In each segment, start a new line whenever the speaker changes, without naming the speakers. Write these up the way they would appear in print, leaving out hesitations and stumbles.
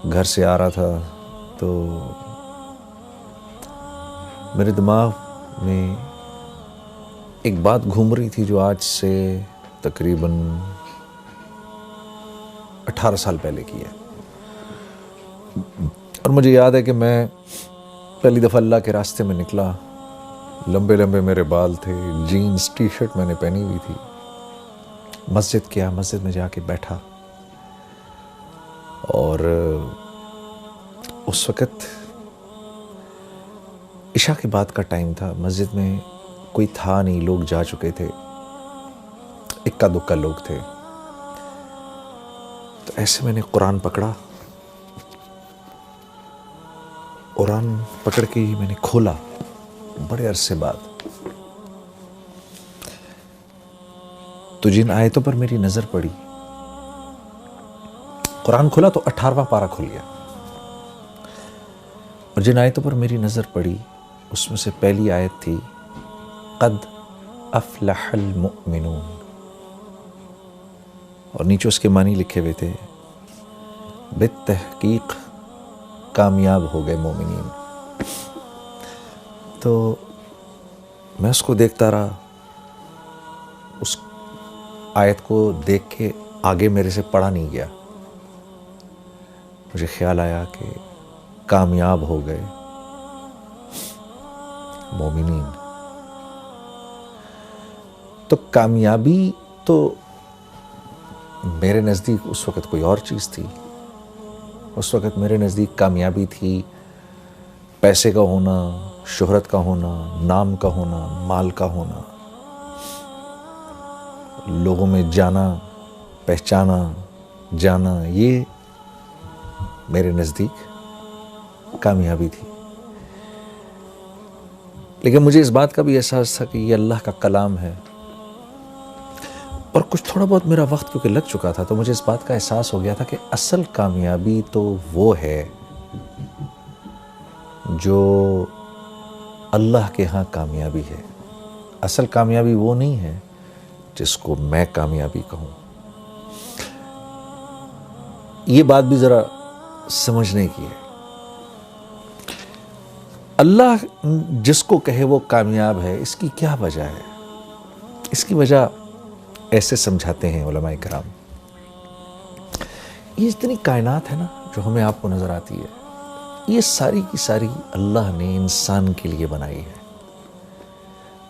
گھر سے آ رہا تھا تو میرے دماغ میں ایک بات گھوم رہی تھی جو آج سے تقریباً 18 سال پہلے کی ہے. اور مجھے یاد ہے کہ میں پہلی دفعہ اللہ کے راستے میں نکلا. لمبے لمبے میرے بال تھے, جینز ٹی شرٹ میں نے پہنی ہوئی تھی. مسجد میں جا کے بیٹھا, اور اس وقت عشاء کے بعد کا ٹائم تھا. مسجد میں کوئی تھا نہیں, لوگ جا چکے تھے, اکا دکا لوگ تھے. تو ایسے میں نے قرآن پکڑا, قرآن پکڑ کے میں نے کھولا بڑے عرصے بعد. تو جن آیتوں پر میری نظر پڑی, قرآن کھولا تو 18واں پارہ کھل گیا, اور جن آیتوں پر میری نظر پڑی اس میں سے پہلی آیت تھی قد افلح المؤمنون, اور نیچے اس کے معنی لکھے ہوئے تھے بالتحقیق کامیاب ہو گئے مومنین. تو میں اس کو دیکھتا رہا. اس آیت کو دیکھ کے آگے میرے سے پڑھا نہیں گیا. مجھے خیال آیا کہ کامیاب ہو گئے مومنین. تو کامیابی تو میرے نزدیک اس وقت کوئی اور چیز تھی. اس وقت میرے نزدیک کامیابی تھی پیسے کا ہونا, شہرت کا ہونا, نام کا ہونا, مال کا ہونا, لوگوں میں جانا, پہچانا جانا. یہ میرے نزدیک کامیابی تھی. لیکن مجھے اس بات کا بھی احساس تھا کہ یہ اللہ کا کلام ہے, اور کچھ تھوڑا بہت میرا وقت کیونکہ لگ چکا تھا تو مجھے اس بات کا احساس ہو گیا تھا کہ اصل کامیابی تو وہ ہے جو اللہ کے ہاں کامیابی ہے. اصل کامیابی وہ نہیں ہے جس کو میں کامیابی کہوں. یہ بات بھی ذرا سمجھنے کی ہے. اللہ جس کو کہے وہ کامیاب ہے, اس کی کیا وجہ ہے؟ اس کی وجہ ایسے سمجھاتے ہیں علماء کرام. یہ اتنی کائنات ہے نا جو ہمیں آپ کو نظر آتی ہے, یہ ساری کی ساری اللہ نے انسان کے لیے بنائی ہے,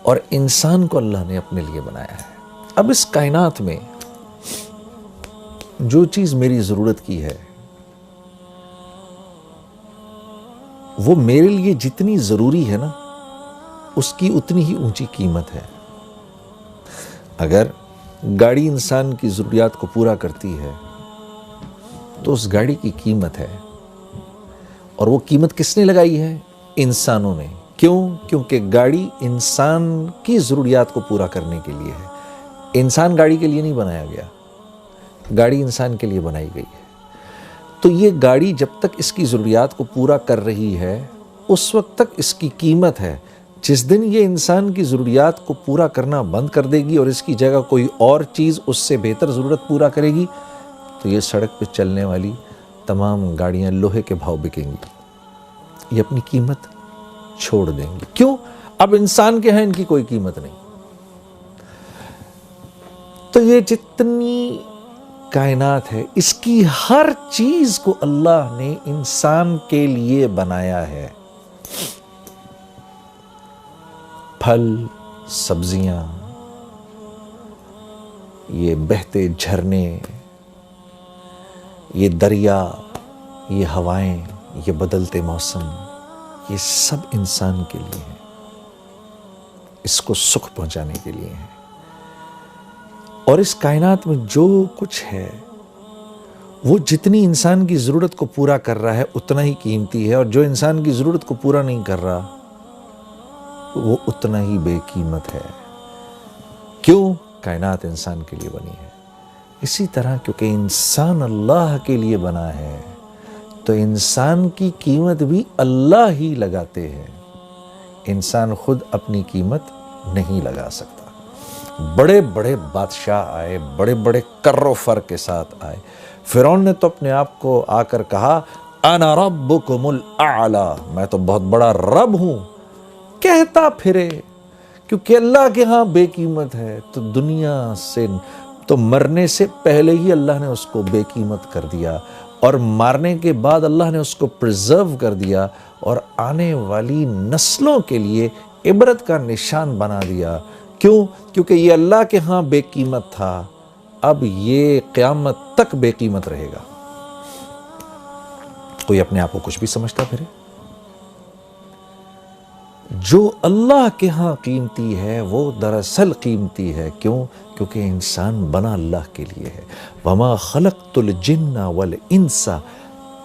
اور انسان کو اللہ نے اپنے لیے بنایا ہے. اب اس کائنات میں جو چیز میری ضرورت کی ہے وہ میرے لیے جتنی ضروری ہے نا اس کی اتنی ہی اونچی قیمت ہے. اگر گاڑی انسان کی ضروریات کو پورا کرتی ہے تو اس گاڑی کی قیمت ہے, اور وہ قیمت کس نے لگائی ہے؟ انسانوں نے. کیوں؟ کیونکہ گاڑی انسان کی ضروریات کو پورا کرنے کے لیے ہے. انسان گاڑی کے لیے نہیں بنایا گیا, گاڑی انسان کے لیے بنائی گئی ہے. تو یہ گاڑی جب تک اس کی ضروریات کو پورا کر رہی ہے اس وقت تک اس کی قیمت ہے. جس دن یہ انسان کی ضروریات کو پورا کرنا بند کر دے گی اور اس کی جگہ کوئی اور چیز اس سے بہتر ضرورت پورا کرے گی تو یہ سڑک پہ چلنے والی تمام گاڑیاں لوہے کے بھاؤ بکیں گی, یہ اپنی قیمت چھوڑ دیں گی. کیوں؟ اب انسان کے ہیں ان کی کوئی قیمت نہیں. تو یہ جتنی کائنات ہے اس کی ہر چیز کو اللہ نے انسان کے لیے بنایا ہے. پھل, سبزیاں, یہ بہتے جھرنے, یہ دریا, یہ ہوائیں, یہ بدلتے موسم, یہ سب انسان کے لیے ہیں, اس کو سکھ پہنچانے کے لیے ہیں. اور اس کائنات میں جو کچھ ہے وہ جتنی انسان کی ضرورت کو پورا کر رہا ہے اتنا ہی قیمتی ہے, اور جو انسان کی ضرورت کو پورا نہیں کر رہا وہ اتنا ہی بے قیمت ہے. کیوں؟ کائنات انسان کے لیے بنی ہے. اسی طرح کیونکہ انسان اللہ کے لیے بنا ہے تو انسان کی قیمت بھی اللہ ہی لگاتے ہیں. انسان خود اپنی قیمت نہیں لگا سکتا. بڑے بڑے بادشاہ آئے, بڑے بڑے کر و فر کے ساتھ آئے, فرعون نے تو اپنے آپ کو آ کر کہا انا ربکم الاعلی، میں تو بہت بڑا رب ہوں، کہتا پھرے، کیونکہ اللہ کے ہاں بے قیمت ہے، تو دنیا سے تو مرنے سے پہلے ہی اللہ نے اس کو بے قیمت کر دیا، اور مارنے کے بعد اللہ نے اس کو پرزرو کر دیا اور آنے والی نسلوں کے لیے عبرت کا نشان بنا دیا۔ کیوں؟ کیونکہ یہ اللہ کے ہاں بے قیمت تھا، اب یہ قیامت تک بے قیمت رہے گا۔ کوئی اپنے آپ کو کچھ بھی سمجھتا پھرے؟ جو اللہ کے ہاں قیمتی ہے وہ دراصل قیمتی ہے۔ کیوں؟ کیونکہ انسان بنا اللہ کے لیے ہے۔ وَمَا خَلَقْتُ الْجِنَّ وَالْإِنسَ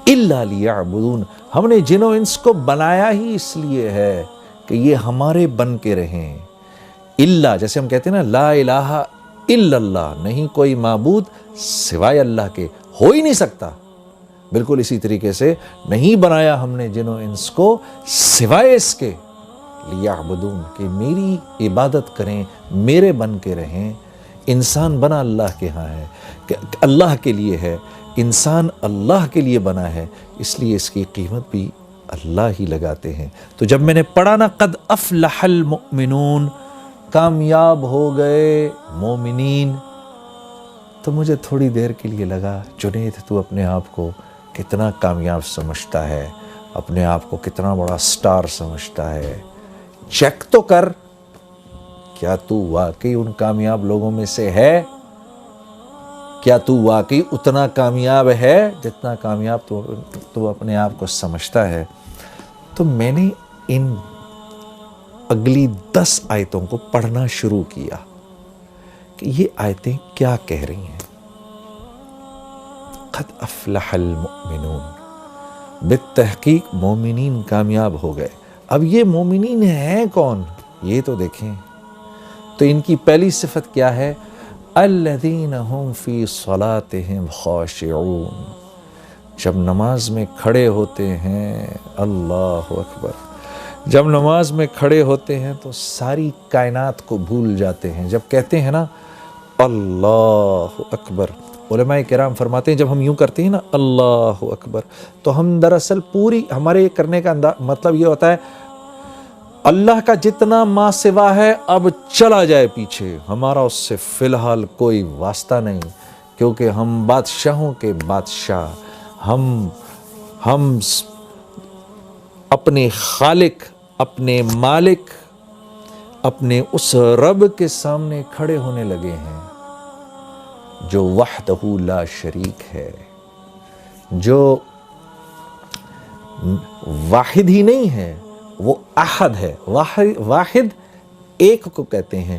إِلَّا لِيَعْبُدُونَ، ہم نے جن و انس کو بنایا ہی اس لیے ہے کہ یہ ہمارے بن کے رہیں۔ اللہ، جیسے ہم کہتے ہیں نا لا الہ الا اللہ، نہیں کوئی معبود سوائے اللہ کے، ہو ہی نہیں سکتا۔ بالکل اسی طریقے سے نہیں بنایا ہم نے جن و انس کو سوائے اس کے لیعبدون، کہ میری عبادت کریں، میرے بن کے رہیں۔ انسان بنا اللہ کے ہاں ہے، کہ اللہ کے لیے ہے، انسان اللہ کے لیے بنا ہے، اس لیے اس کی قیمت بھی اللہ ہی لگاتے ہیں۔ تو جب میں نے پڑھا نا قد افلح المؤمنون، کامیاب ہو گئے مومنین، تو مجھے تھوڑی دیر کے لیے لگا جنید تو اپنے آپ کو کتنا کامیاب سمجھتا ہے، اپنے آپ کو کتنا بڑا سٹار سمجھتا ہے، چیک تو کر، کیا تو واقعی ان کامیاب لوگوں میں سے ہے؟ کیا تو واقعی اتنا کامیاب ہے جتنا کامیاب تو اپنے آپ کو سمجھتا ہے؟ تو میں نے ان اگلی 10 آیتوں کو پڑھنا شروع کیا کہ یہ آیتیں کیا کہہ رہی ہیں۔ قد افلح المؤمنون، بالتحقیق مومنین کامیاب ہو گئے۔ اب یہ مومنین ہیں کون؟ یہ تو دیکھیں۔ تو ان کی پہلی صفت کیا ہے؟ الذین هم فی صلاتهم خاشعون، جب نماز میں کھڑے ہوتے ہیں، اللہ اکبر، جب نماز میں کھڑے ہوتے ہیں تو ساری کائنات کو بھول جاتے ہیں۔ جب کہتے ہیں نا اللہ اکبر، علماء کرام فرماتے ہیں جب ہم یوں کرتے ہیں نا اللہ اکبر، تو ہم دراصل پوری ہمارے کرنے کا مطلب یہ ہوتا ہے اللہ کا جتنا ما سوا ہے اب چلا جائے پیچھے، ہمارا اس سے فی الحال کوئی واسطہ نہیں، کیونکہ ہم بادشاہوں کے بادشاہ، ہم اپنے خالق، اپنے مالک، اپنے اس رب کے سامنے کھڑے ہونے لگے ہیں جو وحدہ لا شریک ہے، جو واحد ہی نہیں ہے، وہ احد ہے۔ واحد ایک کو کہتے ہیں،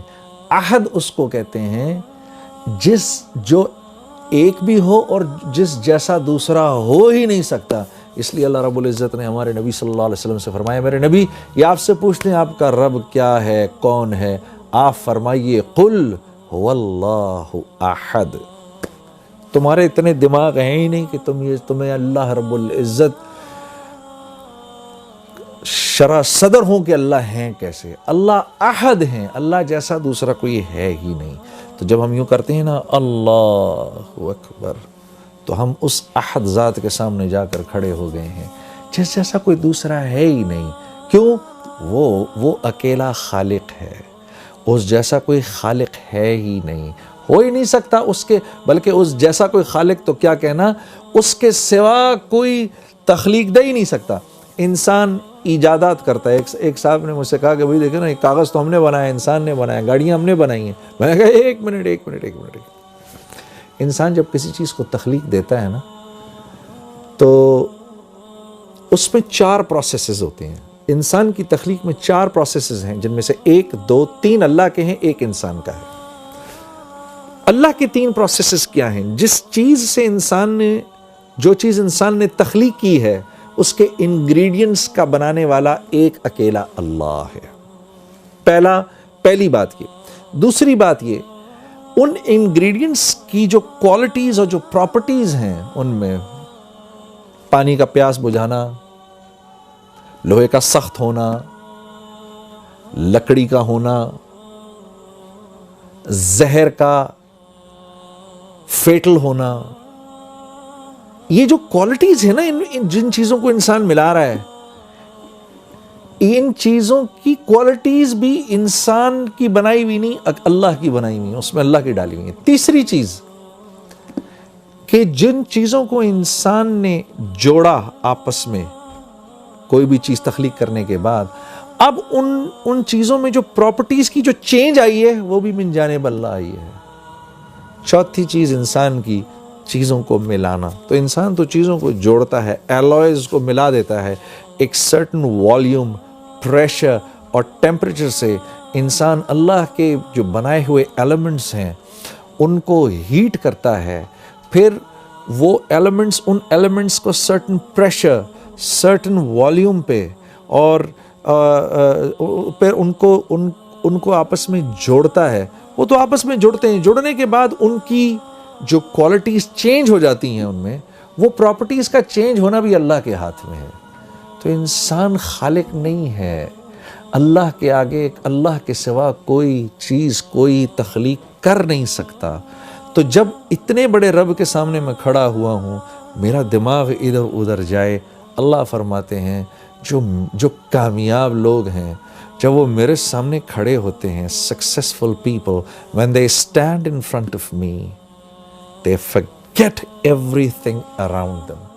احد اس کو کہتے ہیں جو ایک بھی ہو اور جس جیسا دوسرا ہو ہی نہیں سکتا۔ اس لیے اللہ رب العزت نے ہمارے نبی صلی اللہ علیہ وسلم سے فرمایا، میرے نبی یہ آپ سے پوچھتے ہیں آپ کا رب کیا ہے، کون ہے؟ آپ فرمائیے قل هو اللہ احد۔ تمہارے اتنے دماغ ہیں ہی نہیں کہ تمہیں اللہ رب العزت شرح صدر ہوں کہ اللہ ہیں کیسے؟ اللہ احد ہیں، اللہ جیسا دوسرا کوئی ہے ہی نہیں۔ تو جب ہم یوں کرتے ہیں نا اللہ اکبر، تو ہم اس احد ذات کے سامنے جا کر کھڑے ہو گئے ہیں جس جیسا کوئی دوسرا ہے ہی نہیں۔ کیوں؟ وہ اکیلا خالق ہے، اس جیسا کوئی خالق ہے ہی نہیں، ہو ہی نہیں سکتا اس کے، بلکہ اس جیسا کوئی خالق تو کیا کہنا، اس کے سوا کوئی تخلیق دے ہی نہیں سکتا۔ انسان ایجادات کرتا ہے۔ ایک صاحب نے مجھ سے کہا کہ بھائی دیکھیں نا، ایک کاغذ تو ہم نے بنایا، انسان نے بنایا، گاڑیاں ہم نے بنائی ہیں۔ میں نے کہا ایک منٹ، انسان جب کسی چیز کو تخلیق دیتا ہے نا تو اس میں 4 پروسیسز ہوتے ہیں۔ انسان کی تخلیق میں 4 پروسیسز ہیں، جن میں سے 1 2 3 اللہ کے ہیں، 1 انسان کا ہے۔ اللہ کے 3 پروسیسز کیا ہیں؟ جو چیز انسان نے تخلیق کی ہے اس کے انگریڈینٹس کا بنانے والا ایک اکیلا اللہ ہے۔ پہلی بات یہ۔ دوسری بات یہ، ان انگریڈینٹس کی جو کوالٹیز اور جو پراپرٹیز ہیں، ان میں پانی کا پیاس بجھانا، لوہے کا سخت ہونا، لکڑی کا ہونا، زہر کا فیٹل ہونا، یہ جو کوالٹیز ہیں نا جن چیزوں کو انسان ملا رہا ہے، ان چیزوں کی کوالٹیز بھی انسان کی بنائی ہوئی نہیں، اللہ کی بنائی ہوئی، اس میں اللہ کی ڈالی ہوئی ہے۔ تیسری چیز کہ جن چیزوں کو انسان نے جوڑا آپس میں کوئی بھی چیز تخلیق کرنے کے بعد، اب ان چیزوں میں جو پراپرٹیز کی جو چینج آئی ہے وہ بھی من جانب اللہ آئی ہے۔ چوتھی چیز انسان کی چیزوں کو ملانا، تو انسان تو چیزوں کو جوڑتا ہے، ایلوائز کو ملا دیتا ہے، ایک سرٹن والیوم، پریشر اور ٹیمپریچر سے انسان اللہ کے جو بنائے ہوئے ایلیمنٹس ہیں ان کو ہیٹ کرتا ہے، پھر وہ ایلیمنٹس، ان ایلیمنٹس کو سرٹن پریشر، سرٹن والیوم پہ اور پھر ان کو آپس میں جوڑتا ہے۔ وہ تو آپس میں جڑتے ہیں، جڑنے کے بعد ان کی جو کوالٹیز چینج ہو جاتی ہیں، ان میں وہ پراپرٹیز کا چینج ہونا بھی اللہ کے ہاتھ میں ہے۔ تو انسان خالق نہیں ہے، اللہ کے آگے، اللہ کے سوا کوئی چیز، کوئی تخلیق کر نہیں سکتا۔ تو جب اتنے بڑے رب کے سامنے میں کھڑا ہوا ہوں، میرا دماغ ادھر ادھر جائے، اللہ فرماتے ہیں جو کامیاب لوگ ہیں، جب وہ میرے سامنے کھڑے ہوتے ہیں، successful people, when they stand in front of me, they forget everything around them.